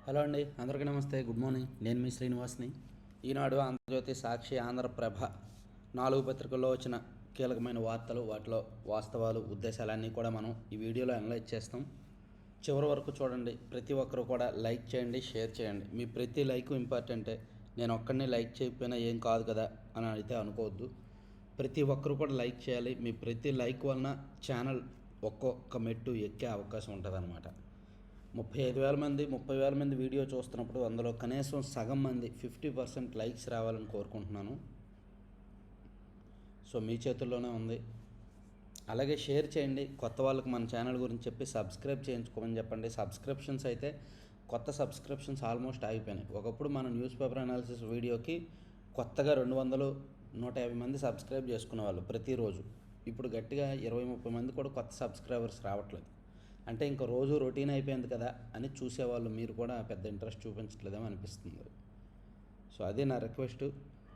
Hello అండి, అందరికీ నమస్తే. Good morning. నేను మీ శ్రీనివాస్ని. ఈనాడు, ఆంధ్రజ్యోతి, సాక్షి, ఆంధ్రప్రభ 4 పత్రికల్లో వచ్చిన కీలకమైన వార్తలు, వాటిలో వాస్తవాలు, ఉద్దేశాలన్నీ కూడా మనం ఈ వీడియోలో అనలైజ్ చేస్తాం. చివరి వరకు చూడండి. ప్రతి ఒక్కరు కూడా లైక్ చేయండి, షేర్ చేయండి. మీ ప్రతి లైక్ ఇంపార్టెంటే. నేను ఒక్కడిని లైక్ చేయకపోయినా ఏం కాదు కదా అని అయితే అనుకోవద్దు. ప్రతి ఒక్కరు కూడా లైక్ చేయాలి. మీ ప్రతి లైక్ వలన ఛానల్ ఒక్కొక్క మెట్టు ఎక్కే అవకాశం ఉంటుంది అన్నమాట. 30,000 మంది వీడియో చూస్తున్నప్పుడు అందులో కనీసం సగం మంది 50% లైక్స్ రావాలని కోరుకుంటున్నాను. సో మీ చేతుల్లోనే ఉంది. అలాగే షేర్ చేయండి. కొత్త వాళ్ళకి మన ఛానల్ గురించి చెప్పి సబ్స్క్రైబ్ చేయించుకోమని చెప్పండి. సబ్స్క్రిప్షన్స్ అయితే కొత్త సబ్స్క్రిప్షన్స్ ఆల్మోస్ట్ ఆగిపోయినాయి. ఒకప్పుడు మన న్యూస్ పేపర్ అనాలిసిస్ వీడియోకి కొత్తగా 200, 150 మంది సబ్స్క్రైబ్ చేసుకునేవాళ్ళు ప్రతిరోజు. ఇప్పుడు గట్టిగా 20-30 మంది కూడా కొత్త సబ్స్క్రైబర్స్ రావట్లేదు. అంటే ఇంకా రోజు రొటీన్ అయిపోయింది కదా అని చూసేవాళ్ళు మీరు కూడా పెద్ద ఇంట్రెస్ట్ చూపించట్లేదేమో అనిపిస్తుంది. సో అదే నా రిక్వెస్ట్.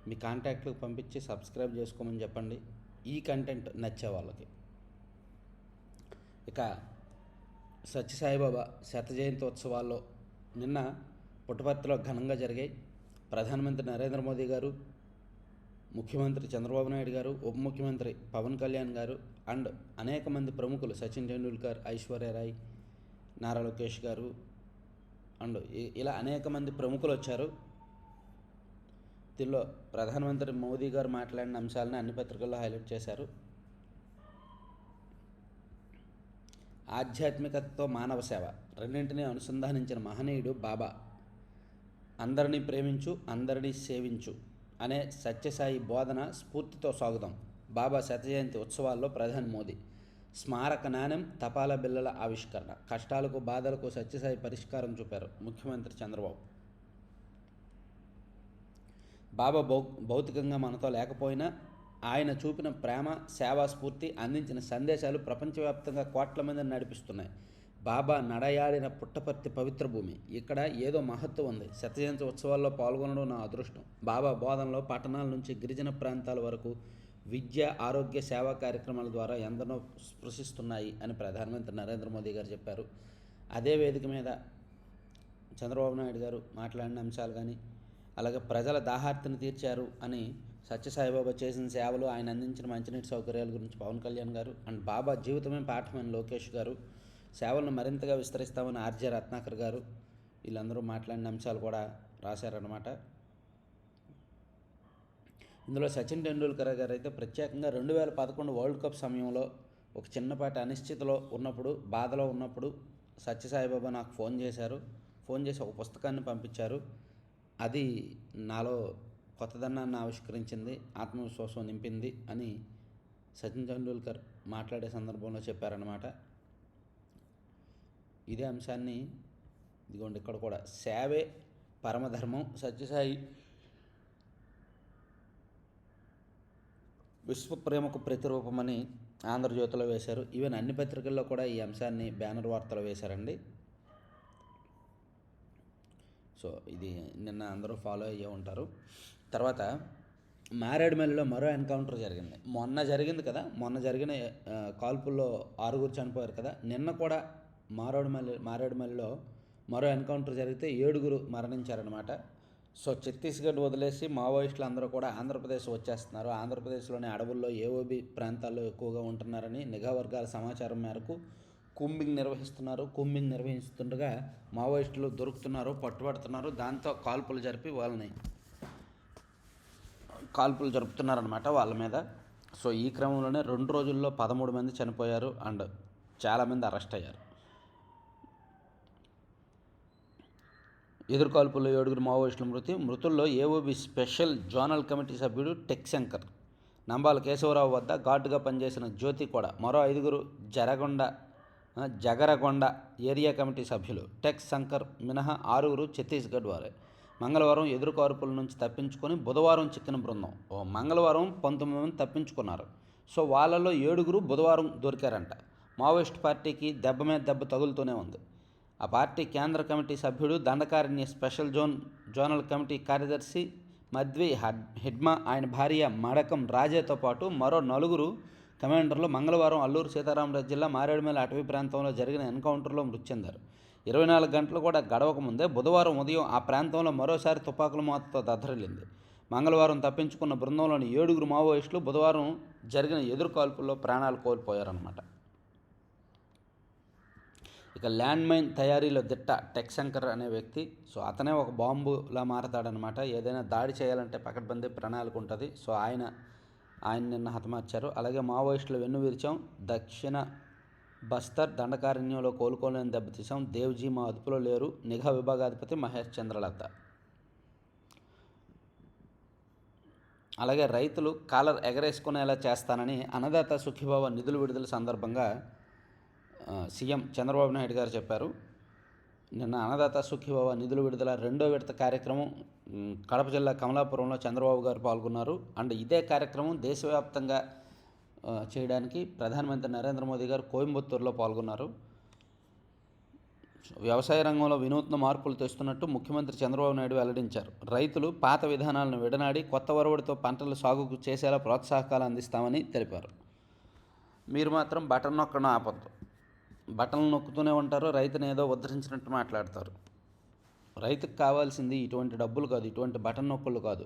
మీ కాంటాక్ట్లకు పంపించి సబ్స్క్రైబ్ చేసుకోమని చెప్పండి, ఈ కంటెంట్ నచ్చే వాళ్ళకి. ఇక సత్యసాయిబాబా శత జయంతి ఉత్సవాల్లో నిన్న పుట్టపర్తిలో ఘనంగా జరిగాయి. ప్రధానమంత్రి నరేంద్ర మోదీ గారు, ముఖ్యమంత్రి చంద్రబాబు నాయుడు గారు, ఉప ముఖ్యమంత్రి పవన్ కళ్యాణ్ గారు అండ్ అనేక మంది ప్రముఖులు, సచిన్ టెండూల్కర్, ఐశ్వర్యరాయ్, నారా లోకేష్ గారు అండ్ ఇలా అనేక మంది ప్రముఖులు వచ్చారు. దీనిలో ప్రధానమంత్రి మోదీ గారు మాట్లాడిన అంశాలను అన్ని పత్రికల్లో హైలైట్ చేశారు. ఆధ్యాత్మికతతో మానవ సేవ రెండింటినీ అనుసంధానించిన మహనీయుడు బాబా. అందరినీ ప్రేమించు, అందరినీ సేవించు అనే సత్యసాయి బోధన స్ఫూర్తితో సాగుదాం. బాబా శత జయంతి ఉత్సవాల్లో ప్రధాని మోదీ. స్మారక నాణెం, తపాలా బిళ్ళల ఆవిష్కరణ. కష్టాలకు, బాధలకు సత్యసాయి పరిష్కారం చూపారు ముఖ్యమంత్రి చంద్రబాబు. బాబా భౌతికంగా మనతో లేకపోయినా ఆయన చూపిన ప్రేమ, సేవా స్ఫూర్తి, అందించిన సందేశాలు ప్రపంచవ్యాప్తంగా కోట్ల మందిని నడిపిస్తున్నాయి. బాబా నడయాడిన పుట్టపర్తి పవిత్ర భూమి. ఇక్కడ ఏదో మహత్వం ఉంది. శత జయంతి ఉత్సవాల్లో పాల్గొనడం నా అదృష్టం. బాబా బోధనలో పట్టణాల నుంచి గిరిజన ప్రాంతాల వరకు విద్య, ఆరోగ్య, సేవా కార్యక్రమాల ద్వారా ఎందరో స్పృశిస్తున్నాయి అని ప్రధానమంత్రి నరేంద్ర మోదీ గారు చెప్పారు. అదే వేదిక మీద చంద్రబాబు నాయుడు గారు మాట్లాడిన అంశాలు కానీ, అలాగే ప్రజల దాహార్తిని తీర్చారు అని సత్యసాయిబాబా చేసిన సేవలు, ఆయన అందించిన మంచినీటి సౌకర్యాల గురించి పవన్ కళ్యాణ్ గారు అండ్ బాబా జీవితమే పాఠమని లోకేష్ గారు, సేవలను మరింతగా విస్తరిస్తామని ఆర్జే రత్నాకర్ గారు, వీళ్ళందరూ మాట్లాడిన అంశాలు కూడా రాశారన్నమాట. ఇందులో సచిన్ టెండూల్కర్ గారు అయితే ప్రత్యేకంగా 2011 వరల్డ్ కప్ సమయంలో ఒక చిన్నపాటి అనిశ్చితిలో ఉన్నప్పుడు, బాధలో ఉన్నప్పుడు సత్యసాయిబాబా నాకు ఫోన్ చేసి ఒక పుస్తకాన్ని పంపించారు. అది నాలో కొత్తదనాన్ని ఆవిష్కరించింది, ఆత్మవిశ్వాసం నింపింది అని సచిన్ టెండూల్కర్ మాట్లాడే సందర్భంలో చెప్పారన్నమాట. ఇదే అంశాన్ని ఇదిగోండి ఇక్కడ కూడా, సేవే పరమధర్మం, సత్యసాయి విశ్వప్రేమకు ప్రతిరూపమని ఆంధ్రజ్యోతిలో వేశారు. ఈవెన్ అన్ని పత్రికల్లో కూడా ఈ అంశాన్ని బ్యానర్ వార్తలు వేశారండి. సో ఇది నిన్న అందరూ ఫాలో అయ్యే ఉంటారు. తర్వాత మారేడుమల్లిలో మరో ఎన్కౌంటర్ జరిగింది. మొన్న జరిగిన కాల్పుల్లో 6 చనిపోయారు కదా. నిన్న కూడా మారేడుమల్లిలో మరో ఎన్కౌంటర్ జరిగితే 7 మరణించారనమాట. సో ఛత్తీస్గఢ్ వదిలేసి మావోయిస్టులు అందరూ కూడా ఆంధ్రప్రదేశ్ వచ్చేస్తున్నారు. ఆంధ్రప్రదేశ్లోని అడవుల్లో ఏఓబి ప్రాంతాల్లో ఎక్కువగా ఉంటున్నారని నిఘా వర్గాల సమాచారం మేరకు కూంబింగ్ నిర్వహిస్తుండగా మావోయిస్టులు దొరుకుతున్నారు, పట్టుబడుతున్నారు. దాంతో కాల్పులు జరుపుతున్నారనమాట వాళ్ళ మీద. సో ఈ క్రమంలోనే 2 రోజుల్లో 13 మంది చనిపోయారు అండ్ చాలామంది అరెస్ట్ అయ్యారు. ఎదురుకాల్పుల్లో 7 మావోయిస్టుల మృతుల్లో ఏఓబి స్పెషల్ జోనల్ కమిటీ సభ్యుడు టెక్ శంకర్, నంబాల కేశవరావు వద్ద గార్డుగా పనిచేసిన జ్యోతి కూడా. మరో 5 జగరగొండ ఏరియా కమిటీ సభ్యులు. టెక్ శంకర్ మినహా 6 ఛత్తీస్గఢ్ వారే. మంగళవారం ఎదురుకాల్పుల నుంచి తప్పించుకొని బుధవారం చిక్కిన బృందం. మంగళవారం 19 మంది తప్పించుకున్నారు. సో వాళ్ళలో 7 బుధవారం దొరికారంట. మావోయిస్ట్ పార్టీకి దెబ్బ మీద దెబ్బ తగులుతూనే ఉంది. ఆ పార్టీ కేంద్ర కమిటీ సభ్యుడు, దండకారణ్య స్పెషల్ జోనల్ కమిటీ కార్యదర్శి మద్వి హిడ్మా, ఆయన భార్య మడకం రాజేతో పాటు మరో 4 కమాండర్లు మంగళవారం అల్లూరు సీతారామరాజు జిల్లా మారేడుమల్లి అటవీ ప్రాంతంలో జరిగిన ఎన్కౌంటర్లో మృతి చెందారు. 24 గంటలు కూడా గడవక ముందే బుధవారం ఉదయం ఆ ప్రాంతంలో మరోసారి తుపాకుల మోతతో దద్దరిల్లింది. మంగళవారం తప్పించుకున్న బృందంలోని 7 మావోయిస్టులు బుధవారం జరిగిన ఎదురుకాల్పుల్లో ప్రాణాలు కోల్పోయారన్నమాట. ఇక ల్యాండ్ మైన్ తయారీలో దిట్ట టెక్ శంకర్ అనే వ్యక్తి. సో అతనే ఒక బాంబులా మారతాడనమాట. ఏదైనా దాడి చేయాలంటే పకడ్బందీ ప్రణాళిక ఉంటుంది. సో ఆయన నిన్న హతమార్చారు. అలాగే మావోయిస్టులు వెన్నువిరిచాం, దక్షిణ బస్తర్ దండకారణ్యంలో కోలుకోలేని దెబ్బతీశాం, దేవ్జీ మా అదుపులో లేరు, నిఘా విభాగాధిపతి మహేష్ చంద్రలత. అలాగే రైతులు కాలర్ ఎగరేసుకునేలా చేస్తానని అన్నదాత సుఖీభావ నిధుల విడుదల సందర్భంగా సీఎం చంద్రబాబు నాయుడు గారు చెప్పారు. నిన్న అన్నదాత సుఖీభావ నిధుల విడుదల 2వ విడత కార్యక్రమం కడప జిల్లా కమలాపురంలో చంద్రబాబు గారు పాల్గొన్నారు. అండ్ ఇదే కార్యక్రమం దేశవ్యాప్తంగా చేయడానికి ప్రధానమంత్రి నరేంద్ర మోదీ గారు కోయంబత్తూరులో పాల్గొన్నారు. వ్యవసాయ రంగంలో వినూత్న మార్పులు తెస్తున్నట్టు ముఖ్యమంత్రి చంద్రబాబు నాయుడు వెల్లడించారు. రైతులు పాత విధానాలను విడనాడి కొత్త ఒరవడితో పంటల సాగుకు చేసేలా ప్రోత్సాహకాలు అందిస్తామని తెలిపారు. మీరు మాత్రం బటన్ నొక్కడం ఆపొద్దు. బటన్లు నొక్కుతూనే ఉంటారు, రైతుని ఏదో ఉద్ధరించినట్టు మాట్లాడతారు. రైతుకు కావాల్సింది ఇటువంటి డబ్బులు కాదు, ఇటువంటి బటన్ నొక్కులు కాదు.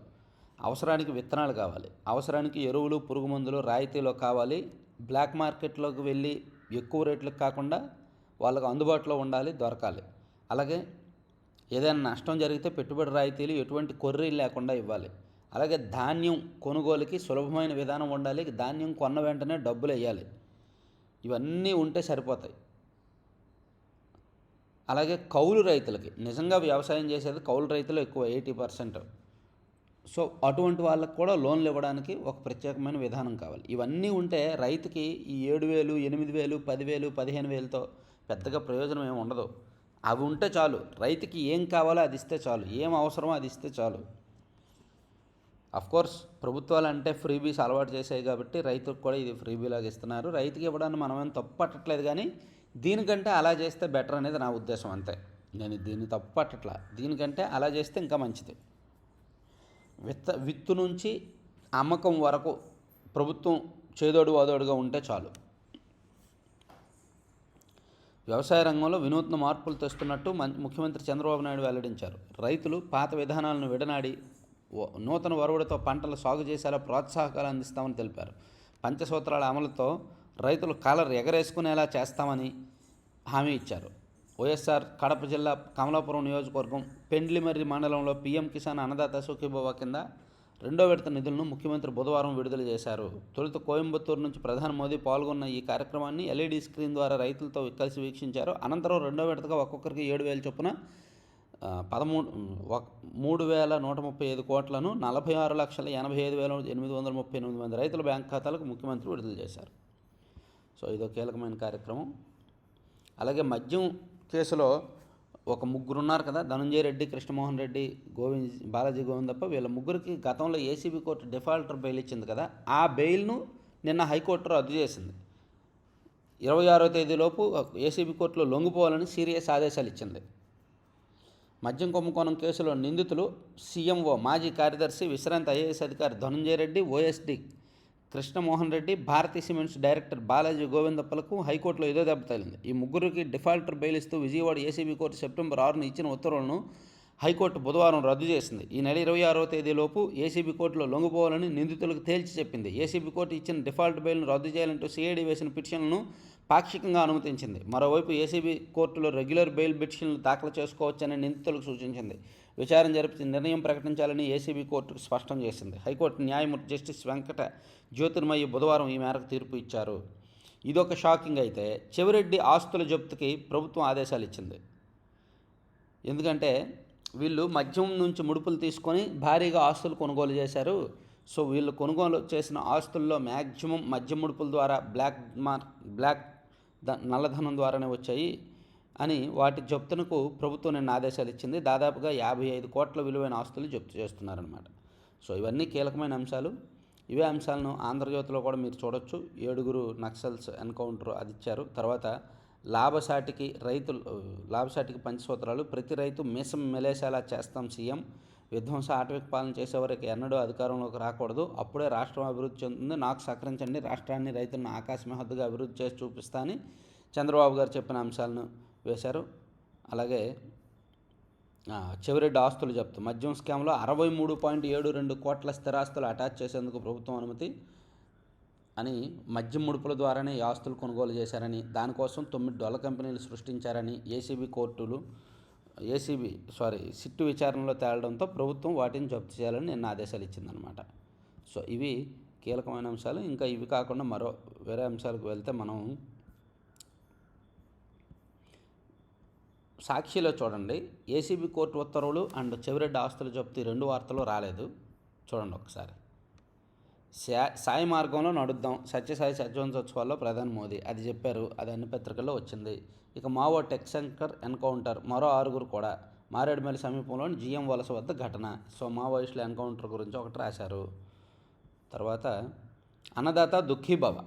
అవసరానికి విత్తనాలు కావాలి, అవసరానికి ఎరువులు, పురుగు మందులు రాయితీలో కావాలి. బ్లాక్ మార్కెట్లోకి వెళ్ళి ఎక్కువ రేట్లకు కాకుండా వాళ్ళకు అందుబాటులో ఉండాలి, దొరకాలి. అలాగే ఏదైనా నష్టం జరిగితే పెట్టుబడి రాయితీలు ఎటువంటి కొర్రీలు లేకుండా ఇవ్వాలి. అలాగే ధాన్యం కొనుగోలుకి సులభమైన విధానం ఉండాలి. ధాన్యం కొన్న వెంటనే డబ్బులు వేయాలి. ఇవన్నీ ఉంటే సరిపోతాయి. అలాగే కౌలు రైతులకి, నిజంగా వ్యవసాయం చేసేది కౌలు రైతులు ఎక్కువ, 80%. సో అటువంటి వాళ్ళకు కూడా లోన్లు ఇవ్వడానికి ఒక ప్రత్యేకమైన విధానం కావాలి. ఇవన్నీ ఉంటే రైతుకి ఈ 7,000, 8,000, 10,000, 15,000తో పెద్దగా ప్రయోజనం ఏమి ఉండదు. అవి ఉంటే చాలు. రైతుకి ఏం కావాలో అది ఇస్తే చాలు, ఏం అవసరమో అది ఇస్తే చాలు. అఫ్కోర్స్ ప్రభుత్వాలు అంటే ఫ్రీబీస్ అలవాటు చేసాయి కాబట్టి రైతుకు కూడా ఇది ఫ్రీబీలాగా ఇస్తున్నారు. రైతుకి ఇవ్వడానికి మనమేం తప్పు పట్టట్లేదు, కానీ దీనికంటే అలా చేస్తే బెటర్ అనేది నా ఉద్దేశం, అంతే. నేను దీన్ని తప్పు పట్టట్లా. దీనికంటే అలా చేస్తే ఇంకా మంచిది. విత్తు నుంచి అమ్మకం వరకు ప్రభుత్వం చేదోడు వాదోడుగా ఉంటే చాలు. వ్యవసాయ రంగంలో వినూత్న మార్పులు తెస్తున్నట్టు ముఖ్యమంత్రి చంద్రబాబు నాయుడు వెల్లడించారు. రైతులు పాత విధానాలను విడనాడి నూతన ఒరవడితో పంటలు సాగు చేసేలా ప్రోత్సాహకాలు అందిస్తామని తెలిపారు. పంచసూత్రాల అమలుతో రైతులు కాలర్ ఎగరేసుకునేలా చేస్తామని హామీ ఇచ్చారు. వైఎస్ఆర్ కడప జిల్లా కమలాపురం నియోజకవర్గం పెండ్లిమర్రి మండలంలో పీఎం కిసాన్ అన్నదాత సుఖీభవ కింద 2వ విడత నిధులను ముఖ్యమంత్రి బుధవారం విడుదల చేశారు. తొలుత కోయంబత్తూరు నుంచి ప్రధాని మోదీ పాల్గొన్న ఈ కార్యక్రమాన్ని ఎల్ఈడి స్క్రీన్ ద్వారా రైతులతో కలిసి వీక్షించారు. అనంతరం 2వ విడతగా ఒక్కొక్కరికి 7,000 చొప్పున 3,135 కోట్లను 46,85,838 మంది రైతుల బ్యాంక్ ఖాతాలకు ముఖ్యమంత్రి విడుదల చేశారు. సో ఇదో కీలకమైన కార్యక్రమం. అలాగే మద్యం కేసులో ఒక ముగ్గురు ఉన్నారు కదా, ధనంజయ రెడ్డి, కృష్ణమోహన్ రెడ్డి, బాలాజీ గోవిందప్ప, వీళ్ళ ముగ్గురికి గతంలో ఏసీబీ కోర్టు డిఫాల్టర్ బెయిల్ ఇచ్చింది కదా, ఆ బెయిల్ను నిన్న హైకోర్టు రద్దు చేసింది. 26వ తేదీలోపు ఏసీబీ కోర్టులో లొంగిపోవాలని సీరియస్ ఆదేశాలు ఇచ్చింది. మద్యం కుంభకోణం కేసులో నిందితులు సీఎంఓ మాజీ కార్యదర్శి విశ్రాంత ఐఏఎస్ అధికారి Dhananjaya Reddy, OSD Krishnamohan Reddy, Bharathi cements director Balaji గోవిందప్పలకు హైకోర్టులో ఇదో దెబ్బ తగిలింది. ఈ ముగ్గురికి డిఫాల్టర్ బెయిల్ ఇస్తూ విజయవాడ ఏసీబీ కోర్టు సెప్టెంబర్ 6న ఇచ్చిన ఉత్తర్వులను హైకోర్టు బుధవారం రద్దు చేసింది. ఈ నెల 26వ తేదీలోపు ఏసీబీ కోర్టులో లొంగిపోవాలని నిందితులకు తేల్చి చెప్పింది. ఏసీబీ కోర్టు ఇచ్చిన డిఫాల్ట్ బెయిల్ను రద్దు చేయాలంటూ సిఐడి వేసిన పిటిషన్లను పాక్షికంగా అనుమతించింది. మరోవైపు ఏసీబీ కోర్టులో రెగ్యులర్ బెయిల్ పిటిషన్లు దాఖలు చేసుకోవచ్చని నిందితులకు సూచించింది. విచారణ జరిపి నిర్ణయం ప్రకటించాలని ఏసీబీ కోర్టుకు స్పష్టం చేసింది. హైకోర్టు న్యాయమూర్తి జస్టిస్ వెంకట జ్యోతిర్మయి బుధవారం ఈ మేరకు తీర్పు ఇచ్చారు. ఇదొక షాకింగ్ అయితే, చెవిరెడ్డి ఆస్తుల జప్తుకి ప్రభుత్వం ఆదేశాలు ఇచ్చింది. ఎందుకంటే వీళ్ళు మద్యం నుంచి ముడుపులు తీసుకొని భారీగా ఆస్తులు కొనుగోలు చేశారు. సో వీళ్ళు కొనుగోలు చేసిన ఆస్తుల్లో మ్యాక్సిమం మద్యం ముడుపుల ద్వారా నల్లధనం ద్వారానే వచ్చాయి అని వాటి జప్తునకు ప్రభుత్వం నిన్న ఆదేశాలు ఇచ్చింది. దాదాపుగా 55 కోట్ల విలువైన ఆస్తులు జప్తు చేస్తున్నారనమాట. సో ఇవన్నీ కీలకమైన అంశాలు. ఇవే అంశాలను ఆంధ్రజ్యోతిలో కూడా మీరు చూడొచ్చు. 7 నక్సల్స్ ఎన్కౌంటర్ అది ఇచ్చారు. తర్వాత లాభసాటికి పంచసూత్రాలు, ప్రతి రైతు మీసం మెలేసేలా చేస్తాం సీఎం, విధ్వంస ఆటవిక పాలన చేసేవారికి ఎన్నడూ అధికారంలోకి రాకూడదు, అప్పుడే రాష్ట్రం అభివృద్ధి చెందుతుంది, నాకు సహకరించండి, రాష్ట్రాన్ని రైతులను ఆకాశమే హద్దుగా అభివృద్ధి చేసి చూపిస్తా అని చంద్రబాబు గారు చెప్పిన అంశాలను వేశారు. అలాగే చెవిరెడ్డి ఆస్తులు జప్తు. మద్యం స్కామ్లో 63.72 కోట్ల స్థిరాస్తులు అటాచ్ చేసేందుకు ప్రభుత్వం అనుమతి అని, మద్యం ముడుపుల ద్వారానే ఈ ఆస్తులు కొనుగోలు చేశారని, దానికోసం 9 డొల్ల కంపెనీలు సృష్టించారని సిట్టు విచారణలో తేలడంతో ప్రభుత్వం వాటిని జప్తు చేయాలని నిన్న ఆదేశాలు ఇచ్చిందనమాట. సో ఇవి కీలకమైన అంశాలు. ఇంకా ఇవి కాకుండా వేరే అంశాలకు వెళ్తే మనం సాక్షిలో చూడండి, ఏసీబీ కోర్టు ఉత్తర్వులు అండ్ చెవిరెడ్డి ఆస్తుల జప్తు ఈ 2 వార్తలు రాలేదు. చూడండి ఒకసారి. సాయి మార్గంలో నడుద్దాం, సత్యసాయి సజ్జనోత్సవాల్లో ప్రధాని మోదీ అది చెప్పారు. అది అన్ని పత్రికల్లో వచ్చింది. ఇక మావో టెక్ సెంటర్ ఎన్కౌంటర్, మరో 6 కూడా. మారేడుమల్లి సమీపంలోని జిఎం వలస వద్ద ఘటన. సో మావోయిస్టుల ఎన్కౌంటర్ గురించి ఒకటి రాశారు. తర్వాత అన్నదాత దుఃఖీభవ,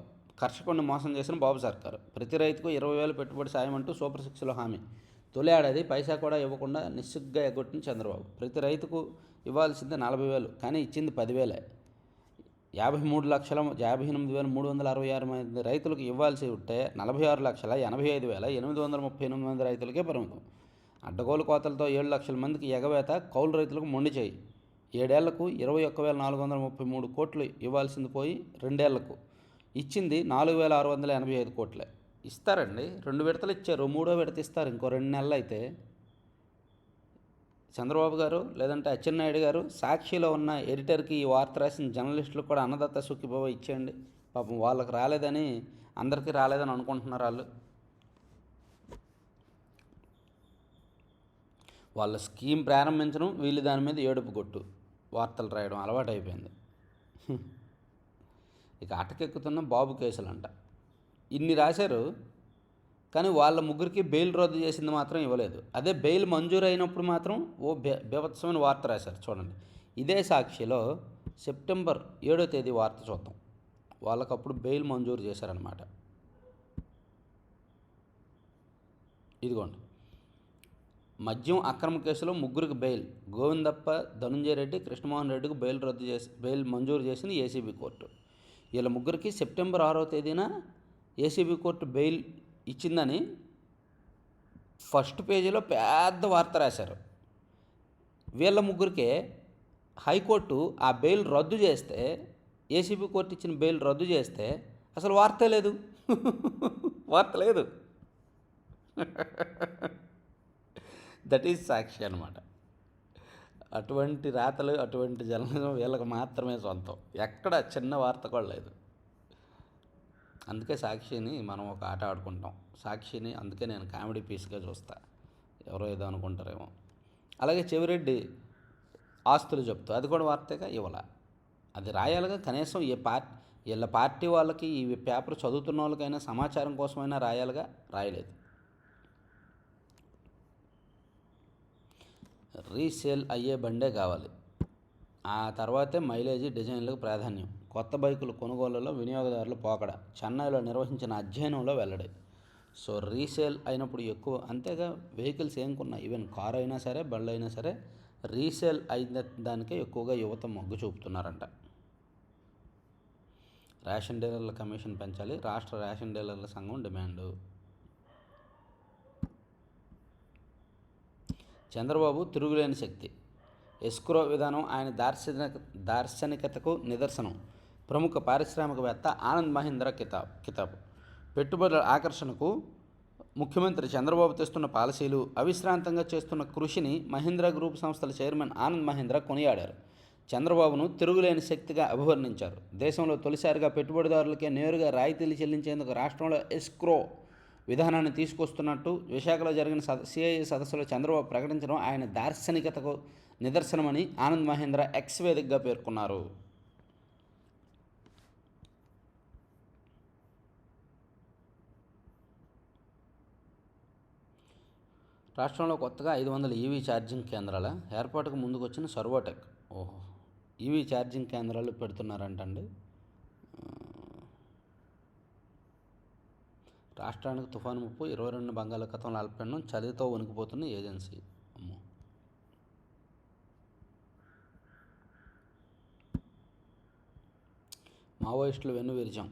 కర్షకుడిని మోసం చేసిన బాబు సర్కారు. ప్రతి రైతుకు 20,000 పెట్టుబడి సాయం అంటూ సూపర్ 6లో హామీ. తొలి ఏడాది పైసా కూడా ఇవ్వకుండా నిస్సిగ్గుగా ఎగ్గొట్టిన చంద్రబాబు. ప్రతి రైతుకు ఇవ్వాల్సింది 40,000 కానీ ఇచ్చింది 10,000. 58,366 మంది రైతులకు ఇవ్వాల్సి ఉంటే 46,85,838 మంది రైతులకే పరిమితం. అడ్డగోలు కోతలతో 7 లక్షల మందికి ఎగవేత, కౌలు రైతులకు మొండి చేయి. 7 ఏళ్లకు 21,433 కోట్లు ఇవ్వాల్సింది పోయి 2 ఏళ్లకు ఇచ్చింది 4,685 కోట్లే. ఇస్తారండి, 2 విడతలు ఇచ్చారు, 3వ విడత ఇస్తారు ఇంకో 2 నెలలు అయితే. చంద్రబాబు గారు లేదంటే అచ్చెన్నాయుడు గారు సాక్షిలో ఉన్న ఎడిటర్కి ఈ వార్త రాసిన జర్నలిస్టులకు కూడా అన్నదాత సుఖీభవ ఇచ్చేయండి. పాపం వాళ్ళకి రాలేదని, అందరికీ రాలేదని అనుకుంటున్నారు వాళ్ళు. వాళ్ళ స్కీమ్ ప్రారంభించడం, వీళ్ళు దాని మీద ఏడుపు కొట్టు వార్తలు రాయడం అలవాటు అయిపోయింది. ఇక అటకెక్కుతున్న బాబు కేసులంట. ఇన్ని రాశారు కానీ వాళ్ళ ముగ్గురికి బెయిల్ రద్దు చేసింది మాత్రం ఇవ్వలేదు. అదే బెయిల్ మంజూరు అయినప్పుడు మాత్రం బీభత్సమైన వార్త రాశారు. చూడండి, ఇదే సాక్షిలో సెప్టెంబర్ 7వ తేదీ వార్త చూద్దాం. వాళ్ళకప్పుడు బెయిల్ మంజూరు చేశారనమాట. ఇదిగోండి, మద్యం అక్రమ కేసులో ముగ్గురికి బెయిల్. గోవిందప్ప, ధనుంజయ రెడ్డి, కృష్ణమోహన్ రెడ్డికి బెయిల్ మంజూరు చేసింది ఏసీబీ కోర్టు. వీళ్ళ ముగ్గురికి సెప్టెంబర్ 6వ తేదీన ఏసీబీ కోర్టు బెయిల్ ఇచ్చిందని ఫస్ట్ పేజీలో పెద్ద వార్త రాశారు. వీళ్ళ ముగ్గురికే హైకోర్టు ఆ బెయిల్ రద్దు చేస్తే, ఏసీబీ కోర్టు ఇచ్చిన బెయిల్ రద్దు చేస్తే అసలు వార్తే లేదు. వార్త లేదు. దట్ ఈజ్ సాక్షి అనమాట. అటువంటి రాతలు, అటువంటి జర్నలిజం వీళ్ళకి మాత్రమే సొంతం. ఎక్కడ చిన్న వార్త కూడా లేదు. అందుకే సాక్షిని మనం ఒక ఆట ఆడుకుంటాం. సాక్షిని అందుకే నేను కామెడీ పీస్గా చూస్తా. ఎవరో ఏదో అనుకుంటారేమో. అలాగే చెవిరెడ్డి ఆస్తులు జప్తు, అది కూడా వార్తగా ఇవ్వాల. అది రాయాలిగా కనీసం. వీళ్ళ పార్టీ వాళ్ళకి ఈ పేపర్ చదువుతున్న వాళ్ళకైనా సమాచారం కోసమైనా రాయాలిగా, రాయలేదు. రీసేల్ అయ్యే బండే కావాలి, ఆ తర్వాతే మైలేజీ డిజైన్లకు ప్రాధాన్యం. కొత్త బైకుల కొనుగోళ్లలో వినియోగదారులు పోకడ. చెన్నైలో నిర్వహించిన అధ్యయనంలో వెల్లడి. సో రీసేల్ అయినప్పుడు ఎక్కువ, అంతేగా వెహికల్స్ ఏం కొన్నా, ఈవెన్ కారు అయినా సరే, బండ్లు అయినా సరే, రీసేల్ అయిన దానికే ఎక్కువగా యువత మొగ్గు చూపుతున్నారంట. రేషన్ డీలర్ల కమిషన్ పెంచాలి, రాష్ట్ర రేషన్ డీలర్ల సంఘం డిమాండు. చంద్రబాబు తిరుగులేని శక్తి. ఎస్క్రో విధానం ఆయన దార్శనికతకు నిదర్శనం. ప్రముఖ పారిశ్రామికవేత్త ఆనంద్ మహీంద్రా కితాబ్. పెట్టుబడుల ఆకర్షణకు ముఖ్యమంత్రి చంద్రబాబు తెస్తున్న పాలసీలు, అవిశ్రాంతంగా చేస్తున్న కృషిని మహీంద్రా గ్రూప్ సంస్థల చైర్మన్ ఆనంద్ మహీంద్రా కొనియాడారు. చంద్రబాబును తిరుగులేని శక్తిగా అభివర్ణించారు. దేశంలో తొలిసారిగా పెట్టుబడిదారులకే నేరుగా రాయితీలు చెల్లించేందుకు రాష్ట్రంలో ఎస్క్రో విధానాన్ని తీసుకొస్తున్నట్టు విశాఖలో జరిగిన సిఐఏ సదస్సులో చంద్రబాబు ప్రకటించడం ఆయన దార్శనికతకు నిదర్శనమని ఆనంద్ మహీంద్రా ఎక్స్ వేదికగా పేర్కొన్నారు. రాష్ట్రంలో కొత్తగా 500 ఈవీ ఛార్జింగ్ కేంద్రాల ఏర్పాటుకు ముందుకొచ్చిన సర్వోటెక్. ఈవీ ఛార్జింగ్ కేంద్రాలు పెడుతున్నారంటండి. రాష్ట్రానికి తుఫాను ముప్పు, 22 బంగాళాఖాతంలో అల్పపీడనం, చలితో వణికిపోతున్న ఏజెన్సీ. అమ్మో. మావోయిస్టులు వెన్నువిరిచాం.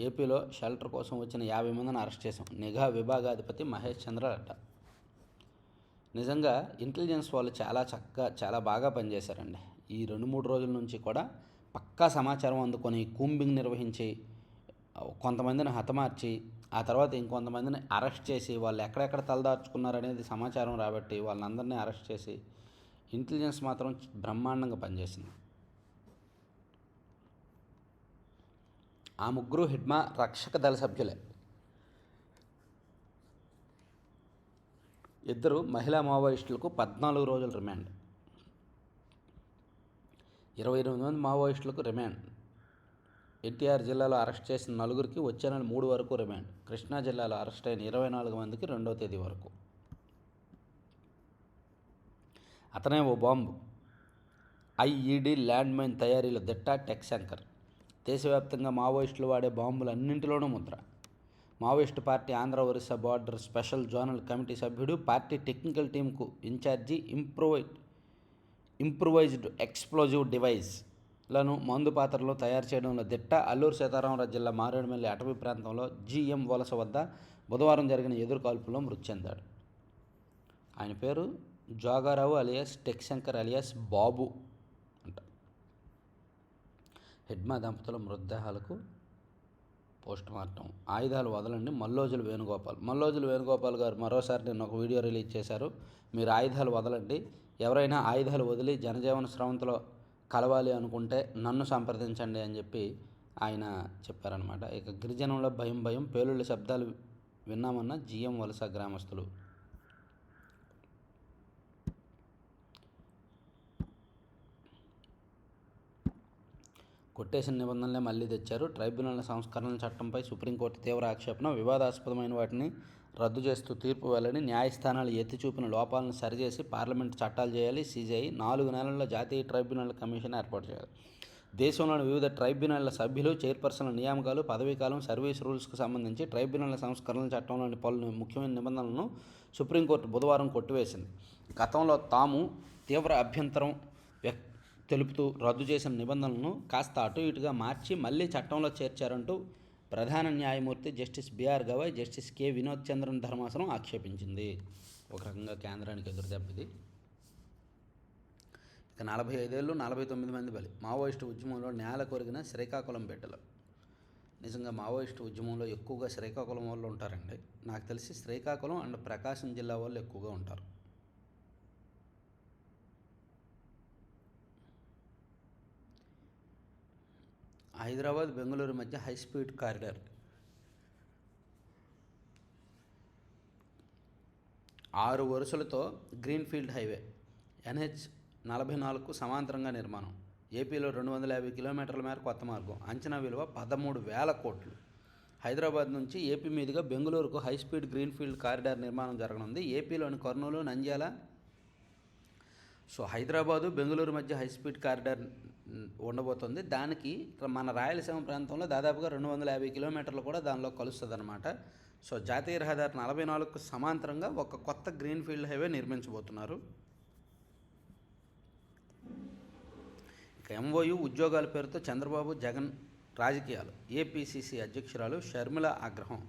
ఏపీలో షెల్టర్ కోసం వచ్చిన 50 మందిని అరెస్ట్ చేశాం. నిఘా విభాగాధిపతి మహేష్ చంద్ర అడ్డ. నిజంగా ఇంటెలిజెన్స్ వాళ్ళు చాలా చక్కగా చాలా బాగా పనిచేశారండి. ఈ 2-3 రోజుల నుంచి కూడా పక్కా సమాచారం అందుకొని కూంబింగ్ నిర్వహించి కొంతమందిని హతమార్చి ఆ తర్వాత ఇంకొంతమందిని అరెస్ట్ చేసి వాళ్ళు ఎక్కడెక్కడ తలదార్చుకున్నారనేది సమాచారం రాబట్టి వాళ్ళందరినీ అరెస్ట్ చేసి ఇంటెలిజెన్స్ మాత్రం బ్రహ్మాండంగా పనిచేసింది. ఆ ముగ్గురు హిడ్మా రక్షక దళ సభ్యులే. ఇద్దరు మహిళా మావోయిస్టులకు 14 రోజుల రిమాండ్, 28 మంది మావోయిస్టులకు రిమాండ్. ఎన్టీఆర్ జిల్లాలో అరెస్ట్ చేసిన 4గురికి వచ్చే నెల 3 వరకు రిమాండ్. కృష్ణా జిల్లాలో అరెస్ట్ అయిన 24 మందికి 2వ తేదీ వరకు. అతనే ఓ బాంబు, ఐఈడి ల్యాండ్ మైన్ తయారీలో దిట్ట టెక్ శంకర్. దేశవ్యాప్తంగా మావోయిస్టులు వాడే బాంబులన్నింటిలోనూ ముద్ర. Maoist party Andhra Orissa border special zonal committee సభ్యుడు, పార్టీ టెక్నికల్ టీంకు ఇన్ఛార్జి. ఇంప్రూవైజ్డ్ ఎక్స్ప్లోజివ్ డివైస్లను మందు పాత్రలో తయారు చేయడంలో దిట్ట. అల్లూరు సీతారామరాజు జిల్లా మారేడుమిల్లి అటవీ ప్రాంతంలో జీఎం వలస వద్ద బుధవారం జరిగిన ఎదురుకాల్పులో మృతి చెందాడు. ఆయన పేరు Jogarao alias tech Shankar alias Babu అంట. హిడ్మా దంపతుల మృతదేహాలకు పోస్టుమార్టం. ఆయుధాలు వదలండి మల్లోజుల వేణుగోపాల్ గారు మరోసారి నిన్న ఒక వీడియో రిలీజ్ చేశారు. మీరు ఆయుధాలు వదలండి, ఎవరైనా ఆయుధాలు వదిలి జనజీవన స్రవంతిలో కలవాలి అనుకుంటే నన్ను సంప్రదించండి అని చెప్పి ఆయన చెప్పారనమాట. ఇక గిరిజనంలో భయం పేలుళ్ళ శబ్దాలు విన్నామన్న జీఎం వలస గ్రామస్తులు. కొట్టేసిన నిబంధనలే మళ్లీ తెచ్చారు. ట్రైబ్యునల్ సంస్కరణల చట్టంపై సుప్రీంకోర్టు తీవ్ర ఆక్షేపణ. వివాదాస్పదమైన వాటిని రద్దు చేస్తూ తీర్పు వెళ్లని, న్యాయస్థానాలు ఎత్తి చూపిన లోపాలను సరిచేసి పార్లమెంటు చట్టాలు చేయాలి. సీజీఐ 4 నెలల్లో జాతీయ ట్రైబ్యునల్ కమిషన్ ఏర్పాటు చేయాలి. దేశంలోని వివిధ ట్రైబ్యునల్ల సభ్యులు, చైర్పర్సన్ల నియామకాలు, పదవీకాలం, సర్వీస్ రూల్స్కు సంబంధించి ట్రైబ్యునల్ సంస్కరణల చట్టంలోని పలు ముఖ్యమైన నిబంధనలను సుప్రీంకోర్టు బుధవారం కొట్టివేసింది. గతంలో తాము తీవ్ర అభ్యంతరం తెలుపుతూ రద్దు చేసిన నిబంధనలను కాస్త అటు ఇటుగా మార్చి మళ్లీ చట్టంలో చేర్చారంటూ ప్రధాన న్యాయమూర్తి justice BR Gavai, justice K Vinod Chandran ధర్మాసనం ఆక్షేపించింది. ఒక రకంగా కేంద్రానికి ఎదురుదెబ్బది. ఇక 45 ఏళ్ళు 49 మంది బలి. మావోయిస్టు ఉద్యమంలో నేల కొరిగిన శ్రీకాకుళం బిడ్డలు. నిజంగా మావోయిస్టు ఉద్యమంలో ఎక్కువగా శ్రీకాకుళం వాళ్ళు ఉంటారండి. నాకు తెలిసి శ్రీకాకుళం అండ్ ప్రకాశం జిల్లా వాళ్ళు ఎక్కువగా ఉంటారు. హైదరాబాద్ బెంగళూరు మధ్య హైస్పీడ్ కారిడార్. 6 వరుసలతో గ్రీన్ఫీల్డ్ హైవే NH-44కు సమాంతరంగా నిర్మాణం. ఏపీలో 250 కిలోమీటర్ల మేర కొత్త మార్గం. అంచనా విలువ 13,000 కోట్లు. హైదరాబాద్ నుంచి ఏపీ మీదుగా బెంగళూరుకు హైస్పీడ్ గ్రీన్ఫీల్డ్ కారిడార్ నిర్మాణం జరగనుంది. ఏపీలోని కర్నూలు, నంద్యాల, హైదరాబాదు బెంగళూరు మధ్య హైస్పీడ్ కారిడార్ ఉండబోతుంది. దానికి మన రాయలసీమ ప్రాంతంలో దాదాపుగా 250 కిలోమీటర్లు కూడా దానిలో కలుస్తుంది అనమాట. జాతీయ రహదారి 44కు సమాంతరంగా ఒక కొత్త గ్రీన్ఫీల్డ్ హైవే నిర్మించబోతున్నారు. ఇక MOU ఉద్యోగాల పేరుతో చంద్రబాబు జగన్ రాజకీయాలు. ఏపీసీసీ అధ్యక్షురాలు షర్మిల ఆగ్రహం.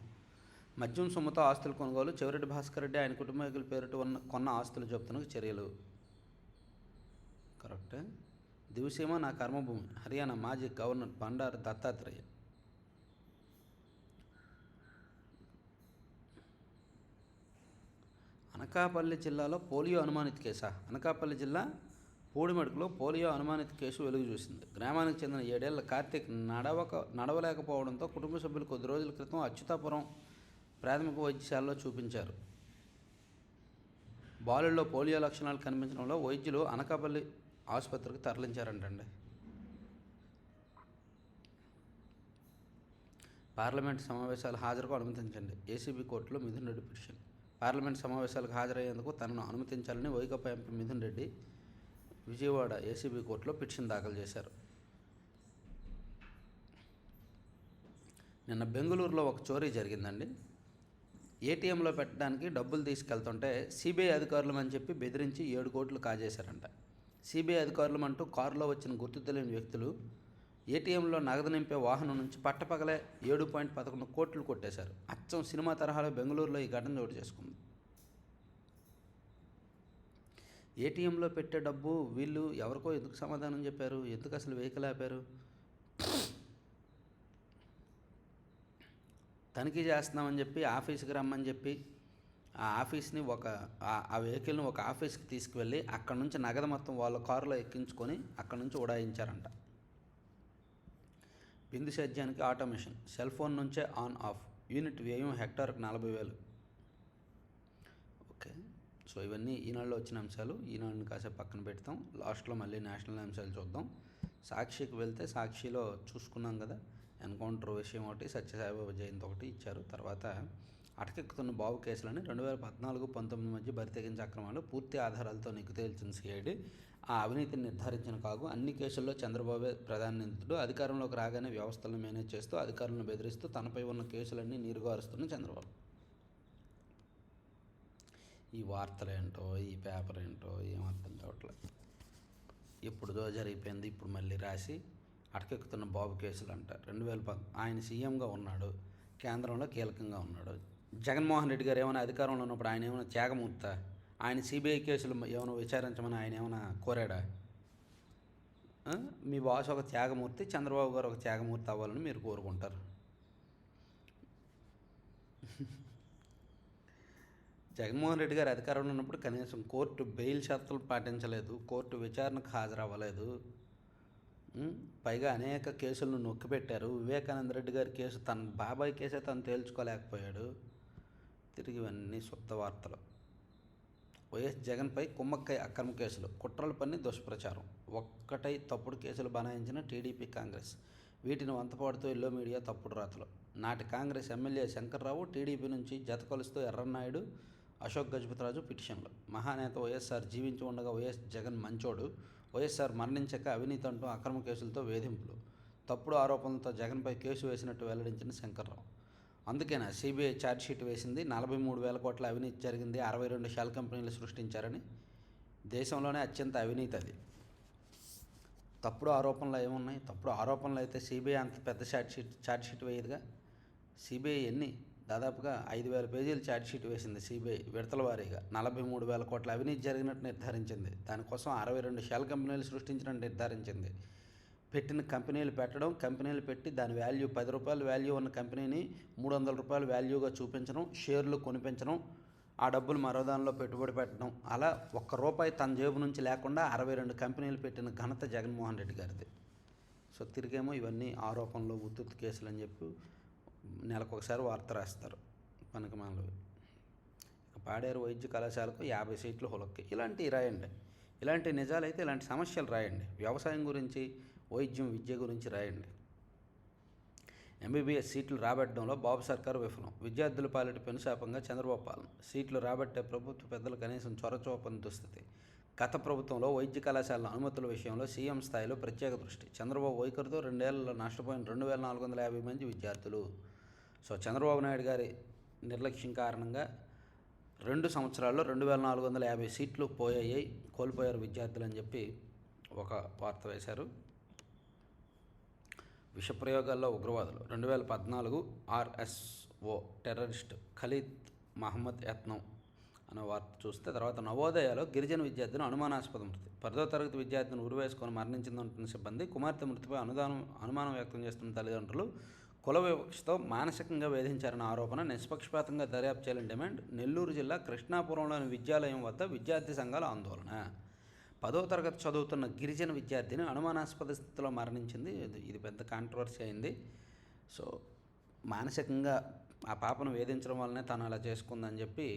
మద్యం సొమ్ముతో ఆస్తుల కొనుగోలు. చెవిరెడ్డి భాస్కర్ రెడ్డి ఆయన కుటుంబీకుల పేరిట కొన్న ఆస్తులు జప్తునకు చర్యలు. కరెక్టే. దివిసీమ నా కర్మభూమి. హర్యానా మాజీ గవర్నర్ బండారు దత్తాత్రేయ. అనకాపల్లి జిల్లాలో పోలియో అనుమానిత కేసా. అనకాపల్లి జిల్లా పూడిమడుకులో పోలియో అనుమానిత కేసు వెలుగు చూసింది. గ్రామానికి చెందిన 7 ఏళ్ల కార్తీక్ నడవలేకపోవడంతో కుటుంబ సభ్యులు కొద్ది రోజుల క్రితం అచ్యుతాపురం ప్రాథమిక వైద్యశాలలో చూపించారు. బాలుల్లో పోలియో లక్షణాలు కనిపించడంలో వైద్యులు అనకాపల్లి ఆసుపత్రికి తరలించారంటండి. పార్లమెంట్ సమావేశాలు హాజరుకు అనుమతించండి. ఏసీబీ కోర్టులో మిథున్ రెడ్డి పిటిషన్. పార్లమెంట్ సమావేశాలకు హాజరయ్యేందుకు తనను అనుమతించాలని వైకాపా ఎంపీ మిథున్ రెడ్డి విజయవాడ ఏసీబీ కోర్టులో పిటిషన్ దాఖలు చేశారు. నిన్న బెంగళూరులో ఒక చోరీ జరిగిందండి. ఏటీఎంలో పెట్టడానికి డబ్బులు తీసుకెళ్తుంటే సిబిఐ అధికారులమని చెప్పి బెదిరించి 7 కోట్లు కాజేశారంట. సిబిఐ అధికారులమంటూ కారులో వచ్చిన గుర్తు తెలియని వ్యక్తులు ఏటీఎంలో నగదు నింపే వాహనం నుంచి పట్టపగలే 7.11 కోట్లు కొట్టేశారు. అచ్చం సినిమా తరహాలో బెంగళూరులో ఈ ఘటన చోటు చేసుకుంది. ఏటీఎంలో పెట్టే డబ్బు వీళ్ళు ఎవరికో ఎందుకు సమాధానం చెప్పారు? ఎందుకు అసలు వెహికల్ ఆపారు? తనిఖీ చేస్తున్నామని చెప్పి ఆఫీస్కి రమ్మని చెప్పి ఆ ఆఫీస్ని ఆ వెహికల్ని ఒక ఆఫీస్కి తీసుకువెళ్ళి అక్కడ నుంచి నగదు మొత్తం వాళ్ళ కారులో ఎక్కించుకొని అక్కడ నుంచి ఉడాయించారంట. బిందు సేద్యానికి ఆటోమేషన్, సెల్ ఫోన్ నుంచే ఆన్ ఆఫ్, యూనిట్ వ్యయం హెక్టార్కి 40,000. ఓకే, సో ఇవన్నీ ఈనాడులో వచ్చిన అంశాలు. ఈనాడుని కాసేపు పక్కన పెడతాం. లాస్ట్లో మళ్ళీ నేషనల్ అంశాలు చూద్దాం. సాక్షికి వెళ్తే సాక్షిలో చూసుకున్నాం కదా, ఎన్కౌంటర్ విషయం ఒకటి, సత్యసాయిబాబా జయంతి ఒకటి ఇచ్చారు. తర్వాత అటకెక్కుతున్న బాబు కేసులని 2014-19 మధ్య బరితెగించే అక్రమాలు పూర్తి ఆధారాలతో నిగ్గు తేల్చిన సిఐడి ఆ అవినీతిని నిర్ధారించిన కాగు. అన్ని కేసుల్లో చంద్రబాబే ప్రధాన నిందితుడు. అధికారంలోకి రాగానే వ్యవస్థలను మేనేజ్ చేస్తూ అధికారులను బెదిరిస్తూ తనపై ఉన్న కేసులన్నీ నీరుగారుస్తున్న చంద్రబాబు. ఈ వార్తలేంటో ఈ పేపర్ ఏంటో ఏం అర్థం కావట్లేదు. ఎప్పుడుదో జరిగిపోయింది, ఇప్పుడు మళ్ళీ రాసి అటకెక్కుతున్న బాబు కేసులు అంట. 2010 ఆయన సీఎంగా ఉన్నాడు, కేంద్రంలో కీలకంగా ఉన్నాడు. జగన్మోహన్ రెడ్డి గారు ఏమైనా అధికారంలో ఉన్నప్పుడు ఆయన ఏమైనా త్యాగమూర్తా? ఆయన సిబిఐ కేసులు ఏమైనా విచారించమని ఆయన ఏమైనా కోరాడా? మీ బాస్ ఒక త్యాగమూర్తి, చంద్రబాబు గారు ఒక త్యాగమూర్తి అవ్వాలని మీరు కోరుకుంటారు. జగన్మోహన్ రెడ్డి గారు అధికారంలో ఉన్నప్పుడు కనీసం కోర్టు బెయిల్ షరతులు పాటించలేదు, కోర్టు విచారణకు హాజరవ్వలేదు. పైగా అనేక కేసులను నొక్కిపెట్టారు. వివేకానంద రెడ్డి గారి కేసు, తన బాబాయ్ కేసే తను తేల్చుకోలేకపోయాడు. తిరిగి ఇవన్నీ శుద్ధ వార్తలు. వైఎస్ జగన్పై కుమ్మక్కై అక్రమ కేసులు, కుట్రలు పన్ని దుష్ప్రచారం, ఒక్కటై తప్పుడు కేసులు బనాయించిన టీడీపీ కాంగ్రెస్. వీటిని వంతపాడుతూ ఎల్లో మీడియా తప్పుడు రాతలు. నాటి కాంగ్రెస్ ఎమ్మెల్యే శంకర్రావు టీడీపీ నుంచి జత కలుస్తూ ఎర్రన్నాయుడు, అశోక్ గజపతిరాజు పిటిషన్లు. మహానేత వైఎస్ఆర్ జీవించి ఉండగా వైఎస్ జగన్ మంచోడు, వైఎస్ఆర్ మరణించాక అవినీతి అంటూ అక్రమ కేసులతో వేధింపులు, తప్పుడు ఆరోపణలతో జగన్పై కేసు వేసినట్టు వెల్లడించిన శంకర్రావు. అందుకేనా సిబిఐ ఛార్జ్షీట్ వేసింది? 43,000 కోట్ల అవినీతి జరిగింది, 62 షెల్ కంపెనీలు సృష్టించారని. దేశంలోనే అత్యంత అవినీతి అది. తప్పుడు ఆరోపణలు ఏమున్నాయి? తప్పుడు ఆరోపణలు అయితే సిబిఐ అంత పెద్ద ఛార్జ్షీట్ వేయదుగా. సిబిఐ దాదాపుగా 5,000 పేజీలు ఛార్జ్షీట్ వేసింది. సిబిఐ విడతల వారీగా 43,000 కోట్ల అవినీతి జరిగినట్టు నిర్ధారించింది. దానికోసం 62 షెల్ కంపెనీలు సృష్టించినట్టు నిర్ధారించింది. పెట్టిన కంపెనీలు పెట్టి దాని వాల్యూ ₹10 వాల్యూ ఉన్న కంపెనీని ₹300 వాల్యూగా చూపించడం, షేర్లు కొనిపించడం, ఆ డబ్బులు మరో దానిలో పెట్టుబడి పెట్టడం, అలా ₹1 తన జేబు నుంచి లేకుండా 62 కంపెనీలు పెట్టిన ఘనత జగన్మోహన్ రెడ్డి గారిది. సో తిరిగేమో ఇవన్నీ ఆరోపణలు, ఉత్తుత్తి కేసులు అని చెప్పి నెలకొకసారి వార్త రాస్తారు పనికిమాలినవి. పాడేరు వైద్య కళాశాలకు 50 సీట్లు హులక్కి. ఇలాంటివి రాయండి. ఇలాంటి నిజాలైతే ఇలాంటి సమస్యలు రాయండి. వ్యవసాయం గురించి, వైద్యం, విద్య గురించి రాయండి. ఎంబీబీఎస్ సీట్లు రాబట్టడంలో బాబు సర్కారు విఫలం, విద్యార్థుల పాలిట పెనుశాపంగా చంద్రబాబు పాలన. సీట్లు రాబట్టే ప్రభుత్వ పెద్దలు కనీసం చొరచూపని దుస్థితి. గత ప్రభుత్వంలో వైద్య కళాశాలల అనుమతుల విషయంలో సీఎం స్థాయిలో ప్రత్యేక దృష్టి. చంద్రబాబు వైఖరితో 2 ఏళ్లలో నష్టపోయిన 2,450 మంది విద్యార్థులు. సో చంద్రబాబు నాయుడు గారి నిర్లక్ష్యం కారణంగా 2 సంవత్సరాల్లో 2,450 సీట్లు కోల్పోయారు విద్యార్థులు అని చెప్పి ఒక వార్త వేశారు. విషప్రయోగాల్లో ఉగ్రవాదులు 2014 ఆర్ఎస్ఓ టెర్రరిస్ట్ ఖలీద్ మహమ్మద్ యత్నం అనే వార్త చూస్తే, తర్వాత నవోదయాలో గిరిజన విద్యార్థిని అనుమానాస్పద మృతి. 10వ తరగతి విద్యార్థిని ఉరివేసుకొని మరణించిందంటున్న సిబ్బంది, కుమార్తె మృతిపై అనుమానం వ్యక్తం చేస్తున్న తల్లిదండ్రులు కుల వివక్షతో మానసికంగా వేధించారన్న ఆరోపణ. నిష్పక్షపాతంగా దర్యాప్తు చేయాలని డిమాండ్. నెల్లూరు జిల్లా కృష్ణాపురంలోని విద్యాలయం వద్ద విద్యార్థి సంఘాల ఆందోళన. 10వ తరగతి చదువుతున్న గిరిజన విద్యార్థిని అనుమానాస్పద స్థితిలో మరణించింది. ఇది పెద్ద కాంట్రవర్సీ అయింది. సో మానసికంగా ఆ పాపను వేధించడం వల్లనే తను అలా చేసుకుందని చెప్పి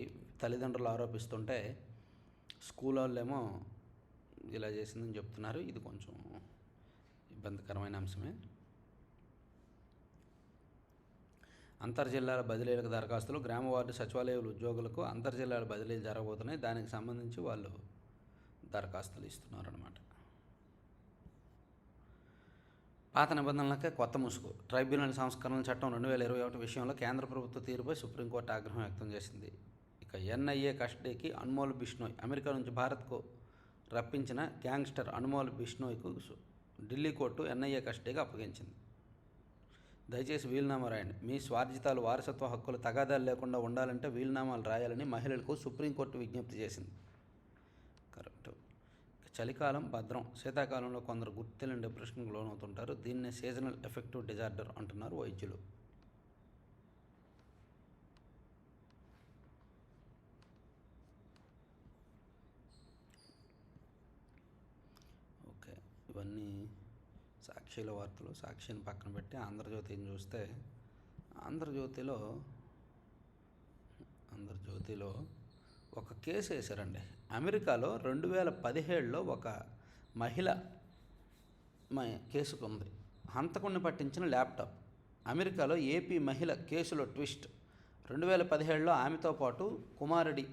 తల్లిదండ్రులు ఆరోపిస్తుంటే, స్కూల్ వాళ్ళేమో ఇలా చేసిందని చెప్తున్నారు. ఇది కొంచెం ఇబ్బందికరమైన అంశమే. అంతర్జిల్లాల బదిలీలకు దరఖాస్తులు. గ్రామ వార్డు సచివాలయాల ఉద్యోగులకు అంతర్జిల్లాల బదిలీలు జరగబోతున్నాయి. దానికి సంబంధించి వాళ్ళు దరఖాస్తులు ఇస్తున్నారన్నమాట. పాత నిబంధనలకే కొత్త ముసుగు. ట్రైబ్యునల్ సంస్కరణ చట్టం 2021 విషయంలో కేంద్ర ప్రభుత్వ తీరుపై సుప్రీంకోర్టు ఆగ్రహం వ్యక్తం చేసింది. ఇక ఎన్ఐఏ కస్టడీకి అన్మోల్ బిష్నోయ్. అమెరికా నుంచి భారత్కు రప్పించిన గ్యాంగ్స్టర్ అన్మోల్ బిష్నోయ్కు ఢిల్లీ కోర్టు ఎన్ఐఏ కస్టడీగా అప్పగించింది. దయచేసి వీలునామా రాయండి. మీ స్వార్జితాలు, వారసత్వ హక్కులు తగాదాలు లేకుండా ఉండాలంటే వీలునామాలు రాయాలని మహిళలకు సుప్రీంకోర్టు విజ్ఞప్తి చేసింది. కరెక్ట్. చలికాలం భద్రం, శీతాకాలంలో కొందరు గుర్తులేని డిప్రెషన్కి లోనవుతుంటారు. దీన్నే సీజనల్ ఎఫెక్టివ్ డిజార్డర్ అంటున్నారు వైద్యులు. ఓకే, ఇవన్నీ సాక్షిల వార్తలు. సాక్షిని పక్కన పెట్టి ఆంధ్రజ్యోతిని చూస్తే ఆంధ్రజ్యోతిలో ఒక కేసు వేశారండి. అమెరికాలో 2017లో ఒక మహిళ కేసుకుంది. హంతకుడిని పట్టించిన ల్యాప్టాప్. అమెరికాలో ఏపీ మహిళ కేసులో ట్విస్ట్. 2017లో ఆమెతో పాటు కుమారుడి.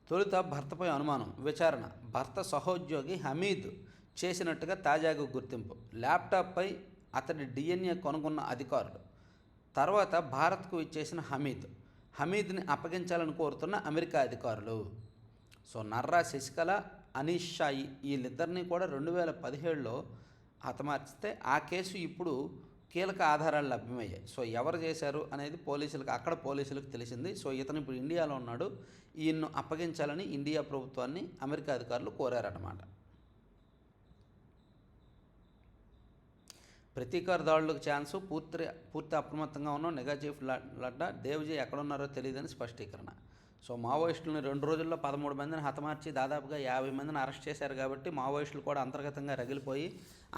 తొలుత భర్తపై అనుమానం, విచారణ. భర్త సహోద్యోగి హమీద్ చేసినట్టుగా తాజాగా గుర్తింపు. ల్యాప్టాప్పై అతడి డిఎన్ఏ కనుగొన్న అధికారులు. తర్వాత భారత్కు ఇచ్చేసిన హమీద్ని అప్పగించాలని కోరుతున్న అమెరికా అధికారులు. సో నర్రా శశికళ, అనీష్ షాయి వీళ్ళిద్దరినీ కూడా 2017లో హతమార్చితే ఆ కేసు ఇప్పుడు కీలక ఆధారాలు లభ్యమయ్యాయి. సో ఎవరు చేశారు అనేది పోలీసులకు తెలిసింది. సో ఇతను ఇప్పుడు ఇండియాలో ఉన్నాడు. ఈయన్ను అప్పగించాలని ఇండియా ప్రభుత్వాన్ని అమెరికా అధికారులు కోరారన్నమాట. ప్రతీకార దాడులకు ఛాన్సు, పూర్తి అప్రమత్తంగా ఉన్న నిఘా చీఫ్ లడ్డా. దేవ్జీ ఎక్కడున్నారో తెలియదని స్పష్టీకరణ. సో మావోయిస్టులను 2 రోజుల్లో 13 మందిని హతమార్చి దాదాపుగా 50 మందిని అరెస్ట్ చేశారు. కాబట్టి మావోయిస్టులు కూడా అంతర్గతంగా రగిలిపోయి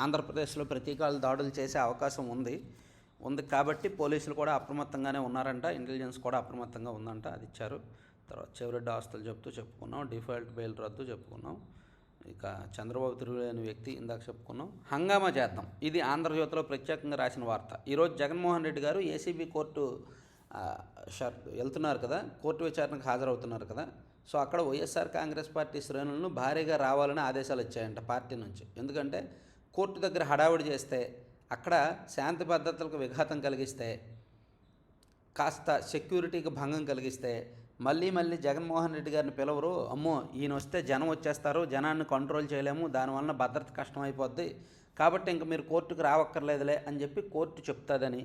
ఆంధ్రప్రదేశ్లో ప్రతీకార దాడులు చేసే అవకాశం ఉంది కాబట్టి పోలీసులు కూడా అప్రమత్తంగానే ఉన్నారంట. ఇంటెలిజెన్స్ కూడా అప్రమత్తంగా ఉందంట. అది ఇచ్చారు. తర్వాత చెవిరెడ్డి ఆస్తులు చెప్పుకున్నాం. డిఫాల్ట్ బెయిల్ రద్దు చెప్పుకున్నాం. ఇక చంద్రబాబు తిరుగులేని వ్యక్తి ఇందాక చెప్పుకున్నాం. హంగామా చేద్దాం, ఇది ఆంధ్రజ్యోతిలో ప్రత్యేకంగా రాసిన వార్త. ఈరోజు జగన్మోహన్ రెడ్డి గారు ఏసీబీ కోర్టు వెళ్తున్నారు కదా, కోర్టు విచారణకు హాజరవుతున్నారు కదా. సో అక్కడ వైఎస్ఆర్ కాంగ్రెస్ పార్టీ శ్రేణులను భారీగా రావాలని ఆదేశాలు వచ్చాయంట పార్టీ నుంచి. ఎందుకంటే కోర్టు దగ్గర హడావుడి చేస్తే, అక్కడ శాంతి భద్రతలకు విఘాతం కలిగిస్తే, కాస్త సెక్యూరిటీకి భంగం కలిగిస్తే మళ్ళీ జగన్మోహన్ రెడ్డి గారిని పిలవరు. అమ్మో ఈయన వస్తే జనం వచ్చేస్తారు, జనాన్ని కంట్రోల్ చేయలేము, దానివల్ల భద్రత కష్టమైపోద్ది, కాబట్టి ఇంక మీరు కోర్టుకు రావక్కర్లేదులే అని చెప్పి కోర్టు చెప్తుందని.